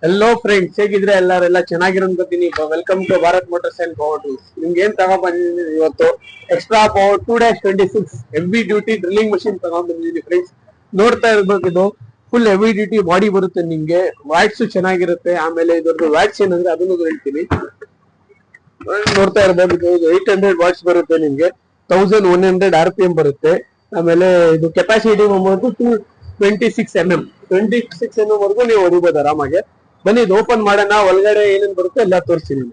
Hello friends, ಹೇಗಿದ್ರೆ ಎಲ್ಲರೆಲ್ಲ ಚೆನ್ನಾಗಿರೋ ಅನ್ಕೋತೀನಿ. Welcome to Bharat motors and power tools. ನಿಮ್ಗೆ ಏನ್ ತಗೊಂಡ್ ಬಂದಿದ್ದೀನಿ ಇವತ್ತು? Extra power 2-26 heavy duty drilling machine ತಗೊಂಡ್ ಬಂದಿದ್ದೀನಿ ಫ್ರೆಂಡ್ಸ್. ನೋಡ್ತಾ ಇರ್ಬೇಕು, ಇದು ಫುಲ್ ಹೆವಿ ಡ್ಯೂಟಿ ಬಾಡಿ ಬರುತ್ತೆ ನಿಮ್ಗೆ. ವ್ಯಾಟ್ಸ್ ಚೆನ್ನಾಗಿರುತ್ತೆ. ಆಮೇಲೆ ಇದ್ರದ್ದು ವ್ಯಾಟ್ಸ್ ಏನಂದ್ರೆ ಅದನ್ನು ಹೇಳ್ತೀನಿ. ನೋಡ್ತಾ ಇರ್ಬೋದು, ಇದು 800 ವಾಟ್ಸ್ ಬರುತ್ತೆ ನಿಮ್ಗೆ. 1100 RPM ಬರುತ್ತೆ. ಆಮೇಲೆ ಇದು ಕೆಪಾಸಿಟಿ ಬಂದ್ಬಿಟ್ಟು 26 mm. 26 mm ವರೆಗೂ ನೀವು ಹೊಡಿಬೋದು ಆರಾಮಾಗಿ. ಬನ್ನಿ ಇದು ಓಪನ್ ಮಾಡೋಣ. ಒಳಗಡೆ ಏನೇನ್ ಬರುತ್ತೆ ಎಲ್ಲ ತೋರಿಸ್ತೀನಿ.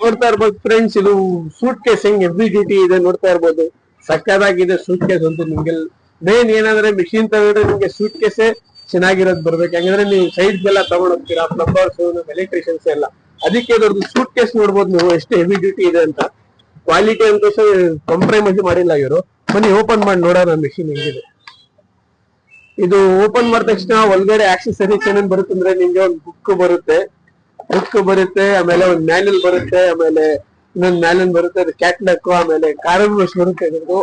ನೋಡ್ತಾ ಇರ್ಬೋದು ಫ್ರೆಂಡ್ಸ್, ಇದು ಸೂಟ್ ಕೇಸ್ ಹೆಂಗ್ ಹೆವಿ ಡ್ಯೂಟಿ ಇದೆ ನೋಡ್ತಾ ಇರ್ಬೋದು. ಸಕ್ಕದಾಗಿದೆ ಸೂಟ್ ಕೇಸ್ ಅಂತ. ನಿಮ್ಗೆ ಮೇನ್ ಏನಂದ್ರೆ ಮಿಷಿನ್ ತಗೊಂಡ್ರೆ ನಿಮ್ಗೆ ಸೂಟ್ ಕೇಸೇ ಚೆನ್ನಾಗಿರೋದು ಬರ್ಬೇಕು. ಯಾಕಂದ್ರೆ ನೀವು ಸೈಡ್ಗೆಲ್ಲ ತಗೊಂಡ್ ಹೋಗ್ತೀರಾ, ಪ್ಲಂಬರ್ಸ್, ಎಲೆಕ್ಟ್ರಿಷಿಯನ್ಸ್ ಎಲ್ಲ. ಅದಕ್ಕೆ ದೊಡ್ಡದು ಸೂಟ್ ಕೇಸ್ ನೋಡ್ಬೋದು ನೀವು ಎಷ್ಟು ಹೆವಿ ಡ್ಯೂಟಿ ಇದೆ ಅಂತ. ಕ್ವಾಲಿಟಿ ಅಂತ ಕಾಂಪ್ರಮೈಸ್ ಮಾಡಿಲ್ಲ ಇವರು. ಬನ್ನಿ ಓಪನ್ ಮಾಡಿ ನೋಡೋಣ ಮಿಷಿನ್ ಹೆಂಗಿದೆ. ಇದು ಓಪನ್ ಮಾಡಿದ ತಕ್ಷಣ ಒಳಗಡೆ ಆಕ್ಸೆಸರೀಸ್ ಏನೇನ್ ಬರುತ್ತೆ ಅಂದ್ರೆ ನಿಮ್ಗೆ ಒಂದು ಬುಕ್ ಬರುತ್ತೆ, ಆಮೇಲೆ ಒಂದು ಮ್ಯಾನ್ಯಲ್ ಬರುತ್ತೆ, ಆಮೇಲೆ ಇನ್ನೊಂದು ಮ್ಯಾನ್ಯಲ್ ಬರುತ್ತೆ, ಅದು ಕ್ಯಾಟ್ಲಾಕ್, ಆಮೇಲೆ ಕಾರ್ಬನ್ ಬ್ರಷ್ ಬರುತ್ತೆ. ಇದ್ರದ್ದು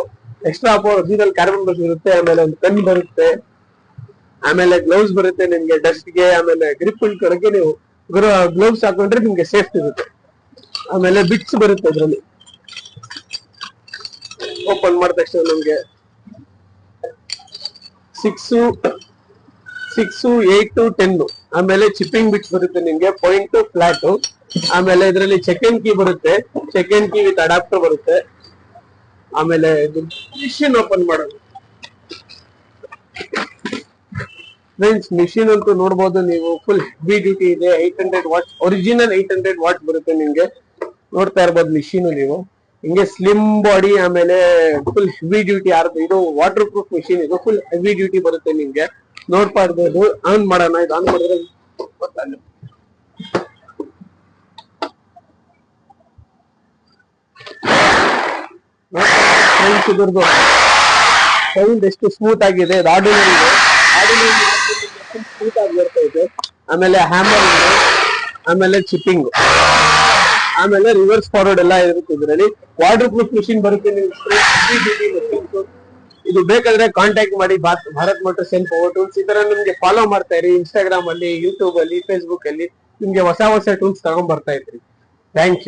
ಎಕ್ಸ್ಟ್ರಾ ಒರಿಜಿನಲ್ ಕಾರ್ಬನ್ ಬ್ರಷ್ ಬರುತ್ತೆ, ಆಮೇಲೆ ಒಂದು ಪೆನ್ ಬರುತ್ತೆ, ಆಮೇಲೆ ಗ್ಲೌಸ್ ಬರುತ್ತೆ ನಿಮ್ಗೆ ಡಸ್ಟ್ಗೆ, ಆಮೇಲೆ ಗ್ರಿಪ್ ಇಟ್ಕೊಳಕ್ಕೆ ನೀವು ಗ್ಲೌಸ್ ಹಾಕೊಂಡ್ರೆ ನಿಮ್ಗೆ ಸೇಫ್ಟಿ ಇರುತ್ತೆ. ಆಮೇಲೆ ಬಿಟ್ಸ್ ಬರುತ್ತೆ ಇದ್ರಲ್ಲಿ. ಓಪನ್ ಮಾಡಿದ ತಕ್ಷಣ ನಮ್ಗೆ 6, 8, 10 ಆಮೇಲೆ ಚಿಪ್ಪಿಂಗ್ ಬಿಟ್ಸ್ ಬರುತ್ತೆ ನಿಮ್ಗೆ, ಪಾಯಿಂಟ್ ಫ್ಲಾಟ್. ಆಮೇಲೆ ಇದರಲ್ಲಿ ಸೆಕೆಂಡ್ ಕೀ ಬರುತ್ತೆ, ಸೆಕೆಂಡ್ ಕೀ ವಿತ್ ಅಡಾಪ್ಟರ್ ಬರುತ್ತೆ. ಆಮೇಲೆ ಇದು ಮಿಷಿನ್ ಓಪನ್ ಮಾಡೋದು ಫ್ರೆಂಡ್ಸ್. ಮಿಷಿನ್ ಅಂತೂ ನೋಡ್ಬೋದು ನೀವು, ಫುಲ್ ಹೆವಿ ಡ್ಯೂಟಿ ಇದೆ. 800 ವಾಟ್ಸ್ ಒರಿಜಿನಲ್ 800 ವಾಟ್ಸ್ ಬರುತ್ತೆ ನಿಮ್ಗೆ. ನೋಡ್ತಾ ಇರ್ಬೋದು ಮಿಷಿನ್ ನೀವು ಹಿಂಗೆ ಸ್ಲಿಮ್ ಬಾಡಿ, ಆಮೇಲೆ ಫುಲ್ ಹೆವಿ ಡ್ಯೂಟಿ. ಇದು ವಾಟರ್ ಪ್ರೂಫ್ ಮಿಷಿನ್. ಇದು ಫುಲ್ ಹೆವಿ ಡ್ಯೂಟಿ ಬರುತ್ತೆ ನಿಮ್ಗೆ. ನೋಡ್ತಾ ಇರ್ಬೋದು. ಆನ್ ಮಾಡೋಣ. ಇದು ಆನ್ ಮಾಡಿದ್ರೆ ಗೊತ್ತಾಗುತ್ತೆ. ಇದ್ರದ್ದು ಸೌಂಡ್ ಎಷ್ಟು ಸ್ಮೂತ್ ಆಗಿದೆ. ಇದು ಆರ್ಡಿನರಿ ಸ್ಮೂತ್ ಆಗಿ ಬರ್ತಾ ಇದೆ. ಆಮೇಲೆ ಹ್ಯಾಮರ್ ಇದೆ, ಆಮೇಲೆ ಚಿಪ್ಪಿಂಗ್, ಆಮೇಲೆ ರಿವರ್ಸ್ ಫಾರ್ವರ್ಡ್ ಎಲ್ಲ ಇರುತ್ತೆ ಇದರಲ್ಲಿ. ವಾಟರ್ ಪ್ರೂಫ್ ಮಿಷಿನ್ ಬರುತ್ತೆ ನಿಮ್ಗೆ. ಇದು ಬೇಕಾದ್ರೆ ಕಾಂಟ್ಯಾಕ್ಟ್ ಮಾಡಿ Bharat motors and power tools. ಈ ತರ ನಿಮ್ಗೆ ಫಾಲೋ ಮಾಡ್ತಾ ಇರಿ ಇನ್ಸ್ಟಾಗ್ರಾಮ್ ಅಲ್ಲಿ, ಯೂಟ್ಯೂಬ್ ಅಲ್ಲಿ, ಫೇಸ್ಬುಕ್ ಅಲ್ಲಿ. ನಿಮ್ಗೆ ಹೊಸ ಟೂಲ್ಸ್ ತಗೊಂಡ್ ಬರ್ತಾ ಇದ್ರಿ. Thank you.